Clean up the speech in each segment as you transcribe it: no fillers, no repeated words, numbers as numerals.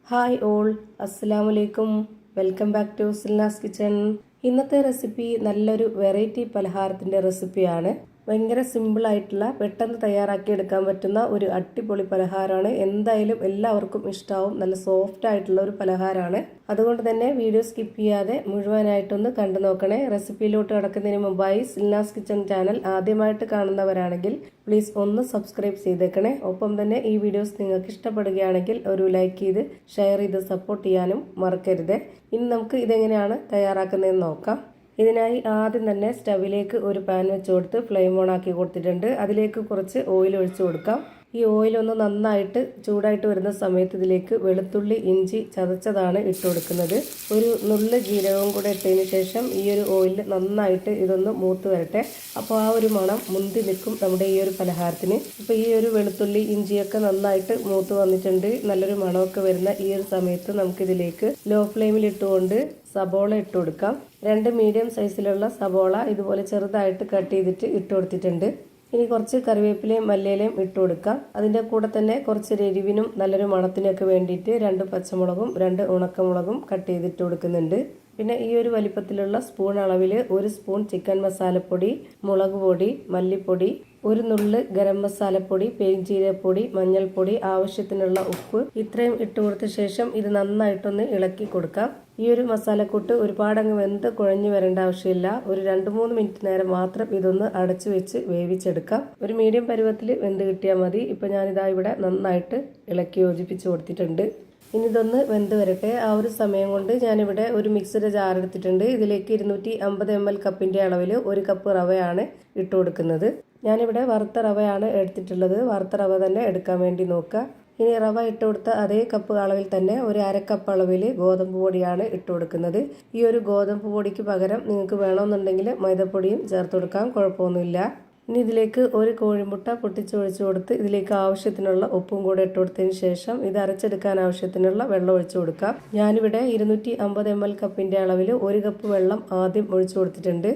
Hi all, അസ്സലാമു അലൈക്കും. Welcome back to Silna's kitchen. ഇന്നത്തെ റെസിപ്പി നല്ലൊരു വെറൈറ്റി പലഹാരത്തിൻ്റെ റെസിപ്പിയാണ്. ഭയങ്കര സിമ്പിളായിട്ടുള്ള പെട്ടെന്ന് തയ്യാറാക്കി എടുക്കാൻ പറ്റുന്ന ഒരു അടിപൊളി പലഹാരമാണ്. എന്തായാലും എല്ലാവർക്കും ഇഷ്ടമാവും. നല്ല സോഫ്റ്റ് ആയിട്ടുള്ള ഒരു പലഹാരമാണ്. അതുകൊണ്ട് തന്നെ വീഡിയോ സ്കിപ്പ് ചെയ്യാതെ മുഴുവനായിട്ടൊന്ന് കണ്ടു നോക്കണേ. റെസിപ്പിയിലോട്ട് കടക്കുന്നതിന് മുമ്പായി സിൽനാസ് കിച്ചൺ ചാനൽ ആദ്യമായിട്ട് കാണുന്നവരാണെങ്കിൽ പ്ലീസ് ഒന്ന് സബ്സ്ക്രൈബ് ചെയ്തേക്കണേ. ഒപ്പം തന്നെ ഈ വീഡിയോസ് നിങ്ങൾക്ക് ഇഷ്ടപ്പെടുകയാണെങ്കിൽ ഒരു ലൈക്ക് ചെയ്ത് ഷെയർ ചെയ്ത് സപ്പോർട്ട് ചെയ്യാനും മറക്കരുത്. ഇനി നമുക്ക് ഇതെങ്ങനെയാണ് തയ്യാറാക്കുന്നതെന്ന് നോക്കാം. ഇതിനായി ആദ്യം തന്നെ സ്റ്റവിലേക്ക് ഒരു പാൻ വെച്ച് കൊടുത്ത് ഫ്ലെയിം ഓൺ ആക്കി കൊടുത്തിട്ടുണ്ട്. അതിലേക്ക് കുറച്ച് ഓയിൽ ഒഴിച്ചു കൊടുക്കാം. ഈ ഓയിലൊന്ന് നന്നായിട്ട് ചൂടായിട്ട് വരുന്ന സമയത്ത് ഇതിലേക്ക് വെളുത്തുള്ളി ഇഞ്ചി ചതച്ചതാണ് ഇട്ട് കൊടുക്കുന്നത്. ഒരു നുള്ള് ജീരകവും കൂടെ ഇട്ടതിന് ശേഷം ഈ ഒരു ഓയിൽ നന്നായിട്ട് ഇതൊന്ന് മൂത്ത് വരട്ടെ. അപ്പോൾ ആ ഒരു മണം മുന്തി നിൽക്കും നമ്മുടെ ഈ ഒരു പലഹാരത്തിന്. ഇപ്പോൾ ഈ ഒരു വെളുത്തുള്ളി ഇഞ്ചിയൊക്കെ നന്നായിട്ട് മൂത്ത് വന്നിട്ടുണ്ട്. നല്ലൊരു മണമൊക്കെ വരുന്ന ഈ ഒരു സമയത്ത് നമുക്കിതിലേക്ക് ലോ ഫ്ലെയിമിൽ ഇട്ടുകൊണ്ട് സബോള ഇട്ട് കൊടുക്കാം. 2 മീഡിയം സൈസിലുള്ള സബോള ഇതുപോലെ ചെറുതായിട്ട് കട്ട് ചെയ്തിട്ട് ഇട്ട് കൊടുത്തിട്ടുണ്ട്. ഇനി കുറച്ച് കറിവേപ്പിലയും മല്ലിയിലയും ഇട്ട് കൊടുക്കാം. അതിൻ്റെ കൂടെ തന്നെ കുറച്ച് എരിവിനും നല്ലൊരു മണത്തിനൊക്കെ വേണ്ടിയിട്ട് 2 പച്ചമുളകും 2 ഉണക്കമുളകും കട്ട് ചെയ്തിട്ട് കൊടുക്കുന്നുണ്ട്. പിന്നെ ഈ ഒരു വലിപ്പത്തിലുള്ള സ്പൂൺ അളവിൽ 1 സ്പൂൺ ചിക്കൻ മസാലപ്പൊടി, മുളക് പൊടി, മല്ലിപ്പൊടി, 1 നുള്ള് ഗരം മസാലപ്പൊടി, പെരിഞ്ചീരകപ്പൊടി, മഞ്ഞൾപ്പൊടി, ആവശ്യത്തിനുള്ള ഉപ്പ് ഇത്രയും ഇട്ട് കൊടുത്ത ശേഷം ഇത് നന്നായിട്ടൊന്ന് ഇളക്കി കൊടുക്കാം. ഈ ഒരു മസാലക്കൂട്ട് ഒരുപാടങ്ങ് വെന്ത് കുഴഞ്ഞു വരേണ്ട ആവശ്യമില്ല. ഒരു 2-3 മിനിറ്റ് നേരം മാത്രം ഇതൊന്ന് അടച്ചു വെച്ച് വേവിച്ചെടുക്കാം. ഒരു മീഡിയം പരുവത്തിൽ വെന്ത് കിട്ടിയാൽ മതി. ഇപ്പം ഞാനിതാ ഇവിടെ നന്നായിട്ട് ഇളക്കി യോജിപ്പിച്ച് കൊടുത്തിട്ടുണ്ട്. ഇനി ഇതൊന്ന് വെന്ത് വരട്ടെ. ആ ഒരു സമയം കൊണ്ട് ഞാനിവിടെ ഒരു മിക്സിയുടെ ജാർ എടുത്തിട്ടുണ്ട്. ഇതിലേക്ക് 250 ml കപ്പിൻ്റെ അളവിൽ 1 കപ്പ് റവയാണ് ഇട്ട് കൊടുക്കുന്നത്. ഞാനിവിടെ വറുത്ത റവയാണ് എടുത്തിട്ടുള്ളത്. വറുത്ത റവ തന്നെ എടുക്കാൻ വേണ്ടി നോക്കുക. ഇനി റവ ഇട്ട് കൊടുത്ത അതേ കപ്പ് അളവിൽ തന്നെ ഒരു 1/2 കപ്പ് അളവിൽ ഗോതമ്പ് പൊടിയാണ് ഇട്ട് കൊടുക്കുന്നത്. ഈ ഒരു ഗോതമ്പ് പൊടിക്ക് പകരം നിങ്ങൾക്ക് വേണമെന്നുണ്ടെങ്കിൽ മൈദപ്പൊടിയും ചേർത്ത് കൊടുക്കാം, കുഴപ്പമൊന്നുമില്ല. ഇനി ഇതിലേക്ക് 1 കോഴിമുട്ട പൊട്ടിച്ചൊഴിച്ച് കൊടുത്ത് ഇതിലേക്ക് ആവശ്യത്തിനുള്ള ഉപ്പും കൂടെ ഇട്ട് കൊടുത്തതിന് ശേഷം ഇത് അരച്ചെടുക്കാൻ ആവശ്യത്തിനുള്ള വെള്ളം ഒഴിച്ചു കൊടുക്കാം. ഞാനിവിടെ 250 ml കപ്പിൻ്റെ അളവിൽ 1 കപ്പ് വെള്ളം ആദ്യം ഒഴിച്ചു കൊടുത്തിട്ടുണ്ട്.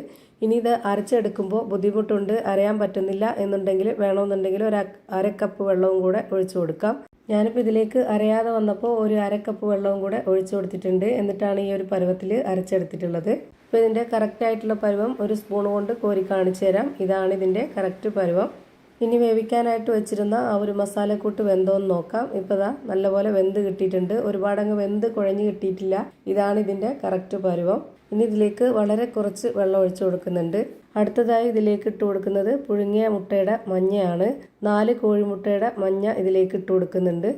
ഇനി ഇത് അരച്ചെടുക്കുമ്പോൾ ബുദ്ധിമുട്ടുണ്ട്, അരയാൻ പറ്റുന്നില്ല എന്നുണ്ടെങ്കിൽ വേണമെന്നുണ്ടെങ്കിൽ ഒരു 1/2 കപ്പ് വെള്ളവും കൂടെ ഒഴിച്ചു കൊടുക്കാം. ഞാനിപ്പോൾ ഇതിലേക്ക് അരയാതെ വന്നപ്പോൾ ഒരു 1/2 കപ്പ് വെള്ളവും കൂടെ ഒഴിച്ചു കൊടുത്തിട്ടുണ്ട്. എന്നിട്ടാണ് ഈ ഒരു പരുവത്തിൽ അരച്ചെടുത്തിട്ടുള്ളത്. ഇപ്പോൾ ഇതിൻ്റെ കറക്റ്റായിട്ടുള്ള പരുവം ഒരു സ്പൂൺ കൊണ്ട് കോരി കാണിച്ചു തരാം. ഇതാണ് ഇതിൻ്റെ കറക്റ്റ് പരുവം. ഇനി വേവിക്കാനായിട്ട് വെച്ചിരുന്ന ആ ഒരു മസാലക്കൂട്ട് വെന്തോന്ന് നോക്കാം. ഇപ്പോൾ ഇതാ നല്ലപോലെ വെന്ത് കിട്ടിയിട്ടുണ്ട്. ഒരുപാടങ്ങ് വെന്ത് കുഴഞ്ഞ് കിട്ടിയിട്ടില്ല. ഇതാണ് ഇതിൻ്റെ കറക്റ്റ് പരുവം. ഇനി ഇതിലേക്ക് വളരെ കുറച്ച് വെള്ളം ഒഴിച്ചു കൊടുക്കുന്നുണ്ട്. അടുത്തതായി ഇതിലേക്ക് ഇട്ട് കൊടുക്കുന്നത് പുഴുങ്ങിയ മുട്ടയുടെ മഞ്ഞയാണ്. 4 കോഴിമുട്ടയുടെ മഞ്ഞ ഇതിലേക്ക് ഇട്ട് കൊടുക്കുന്നുണ്ട്.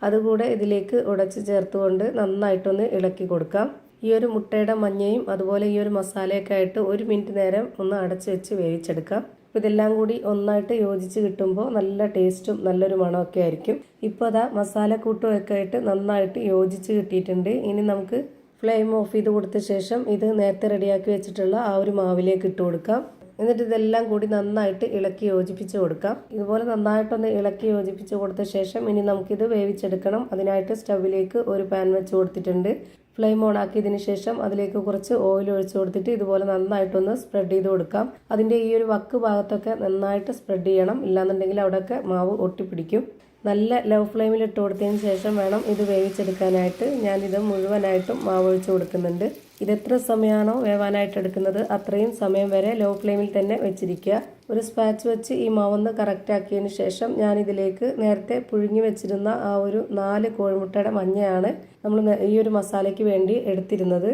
അതുകൂടെ ഇതിലേക്ക് ഉടച്ച് ചേർത്തുകൊണ്ട് നന്നായിട്ടൊന്ന് ഇളക്കി കൊടുക്കാം. ഈ ഒരു മുട്ടയുടെ മഞ്ഞയും അതുപോലെ ഈ ഒരു മസാലയൊക്കെ ആയിട്ട് 1 മിനിറ്റ് നേരം ഒന്ന് അടച്ചു വെച്ച് വേവിച്ചെടുക്കാം. അപ്പോൾ ഇതെല്ലാം കൂടി ഒന്നായിട്ട് യോജിച്ച് കിട്ടുമ്പോൾ നല്ല ടേസ്റ്റും നല്ലൊരു മണമൊക്കെ ആയിരിക്കും. ഇപ്പോൾ അതാ മസാലക്കൂട്ടും ഒക്കെ ആയിട്ട് നന്നായിട്ട് യോജിച്ച് കിട്ടിയിട്ടുണ്ട്. ഇനി നമുക്ക് ഫ്ലെയിം ഓഫ് ചെയ്ത് കൊടുത്ത ശേഷം ഇത് നേരത്തെ റെഡിയാക്കി വെച്ചിട്ടുള്ള ആ ഒരു മാവിലേക്ക് ഇട്ട് കൊടുക്കാം. എന്നിട്ട് ഇതെല്ലാം കൂടി നന്നായിട്ട് ഇളക്കി യോജിപ്പിച്ച് കൊടുക്കാം. ഇതുപോലെ നന്നായിട്ടൊന്ന് ഇളക്കി യോജിപ്പിച്ച് കൊടുത്ത ശേഷം ഇനി നമുക്കിത് വേവിച്ചെടുക്കണം. അതിനായിട്ട് സ്റ്റവിലേക്ക് ഒരു പാൻ വെച്ച് കൊടുത്തിട്ടുണ്ട്. ഫ്ലെയിം ഓൺ ആക്കിയതിന് ശേഷം അതിലേക്ക് കുറച്ച് ഓയിൽ ഒഴിച്ച് കൊടുത്തിട്ട് ഇതുപോലെ നന്നായിട്ടൊന്ന് സ്പ്രെഡ് ചെയ്ത് കൊടുക്കാം. അതിൻ്റെ ഈ ഒരു വക്ക് ഭാഗത്തൊക്കെ നന്നായിട്ട് സ്പ്രെഡ് ചെയ്യണം, ഇല്ലാന്നുണ്ടെങ്കിൽ അവിടെയൊക്കെ മാവ് ഒട്ടിപ്പിടിക്കും. നല്ല ലോ ഫ്ലെയിമിൽ ഇട്ട് കൊടുത്തതിന് ശേഷം വേണം ഇത് വേവിച്ചെടുക്കാനായിട്ട്. ഞാനിത് മുഴുവനായിട്ടും മാവ് ഒഴിച്ച് കൊടുക്കുന്നുണ്ട്. ഇതെത്ര സമയമാണോ വേവാനായിട്ട് എടുക്കുന്നത് അത്രയും സമയം വരെ ലോ ഫ്ലെയിമിൽ തന്നെ വെച്ചിരിക്കുക. ഒരു സ്പാച്ച് വെച്ച് ഈ മാവൊന്ന് കറക്റ്റാക്കിയതിന് ശേഷം ഞാനിതിലേക്ക് നേരത്തെ പുഴുങ്ങി വെച്ചിരുന്ന ആ ഒരു 4 കോഴിമുട്ടയുടെ മഞ്ഞയാണ് നമ്മൾ ഈ ഒരു മസാലയ്ക്ക് വേണ്ടി എടുത്തിരുന്നത്.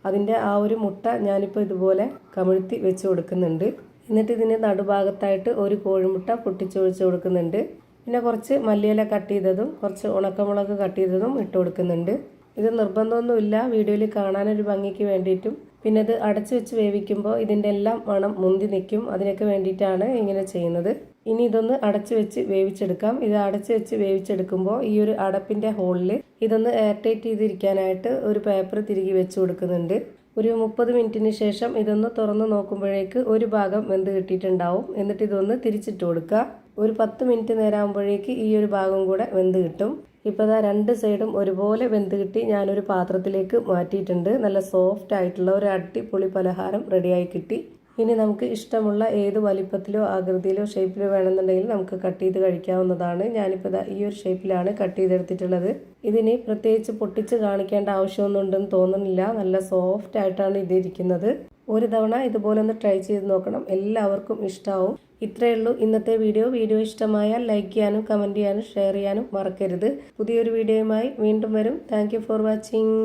അതിൻ്റെ ആ ഒരു മുട്ട ഞാനിപ്പോൾ ഇതുപോലെ കമിഴ്ത്തി വെച്ച് കൊടുക്കുന്നുണ്ട്. എന്നിട്ട് ഇതിൻ്റെ നടുഭാഗത്തായിട്ട് 1 കോഴിമുട്ട പൊട്ടിച്ചൊഴിച്ച് കൊടുക്കുന്നുണ്ട്. പിന്നെ കുറച്ച് മല്ലിയില കട്ട് ചെയ്തതും കുറച്ച് ഉണക്കമുളക് കട്ട് ചെയ്തതും ഇട്ട് കൊടുക്കുന്നുണ്ട്. ഇത് നിർബന്ധമൊന്നുമില്ല, വീഡിയോയിൽ കാണാനൊരു ഭംഗിക്ക് വേണ്ടിയിട്ടും. പിന്നെ ഇത് അടച്ചു വെച്ച് വേവിക്കുമ്പോൾ ഇതിൻ്റെ എല്ലാം മണം മുന്തി നിൽക്കും. അതിനൊക്കെ വേണ്ടിയിട്ടാണ് ഇങ്ങനെ ചെയ്യുന്നത്. ഇനി ഇതൊന്ന് അടച്ചു വെച്ച് വേവിച്ചെടുക്കാം. ഇത് അടച്ചു വെച്ച് വേവിച്ചെടുക്കുമ്പോൾ ഈ ഒരു അടപ്പിൻ്റെ ഹോളിൽ ഇതൊന്ന് എയർ ടൈറ്റ് ചെയ്തിരിക്കാനായിട്ട് ഒരു പേപ്പർ തിരികെ വെച്ച് കൊടുക്കുന്നുണ്ട്. ഒരു 30 മിനിറ്റിന് ശേഷം ഇതൊന്ന് തുറന്ന് നോക്കുമ്പോഴേക്ക് ഒരു ഭാഗം വെന്ത് കിട്ടിയിട്ടുണ്ടാവും. എന്നിട്ട് ഇതൊന്ന് തിരിച്ചിട്ട് കൊടുക്കുക. ഒരു 10 മിനിറ്റ് നേരം ആകുമ്പോഴേക്ക് ഈ ഒരു ഭാഗം കൂടെ വെന്ത് കിട്ടും. ഇപ്പോൾ ഇതാ 2 സൈഡും ഒരുപോലെ വെന്ത് കിട്ടി ഞാനൊരു പാത്രത്തിലേക്ക് മാറ്റിയിട്ടുണ്ട്. നല്ല സോഫ്റ്റ് ആയിട്ടുള്ള ഒരു അടിപൊളി പലഹാരം റെഡിയായി കിട്ടി. ഇനി നമുക്ക് ഇഷ്ടമുള്ള ഏത് വലിപ്പത്തിലോ ആകൃതിയിലോ ഷേപ്പിലോ വേണമെന്നുണ്ടെങ്കിൽ നമുക്ക് കട്ട് ചെയ്ത് കഴിക്കാവുന്നതാണ്. ഞാനിപ്പോൾ ഈ ഒരു ഷേപ്പിലാണ് കട്ട് ചെയ്തെടുത്തിട്ടുള്ളത്. ഇതിന് പ്രത്യേകിച്ച് പൊട്ടിച്ച് കാണിക്കേണ്ട ആവശ്യമൊന്നും ഉണ്ടെന്ന് തോന്നുന്നില്ല. നല്ല സോഫ്റ്റ് ആയിട്ടാണ് ഇതിരിക്കുന്നത്. ഒരു തവണ ഇതുപോലെ ഒന്ന് ട്രൈ ചെയ്ത് നോക്കണം, എല്ലാവർക്കും ഇഷ്ടമാവും. ഇത്രയേ ഉള്ളൂ ഇന്നത്തെ വീഡിയോ ഇഷ്ടമായാൽ ലൈക്ക് ചെയ്യാനും കമൻറ്റ് ചെയ്യാനും ഷെയർ ചെയ്യാനും മറക്കരുത്. പുതിയൊരു വീഡിയോയുമായി വീണ്ടും വരും. Thank you for watching.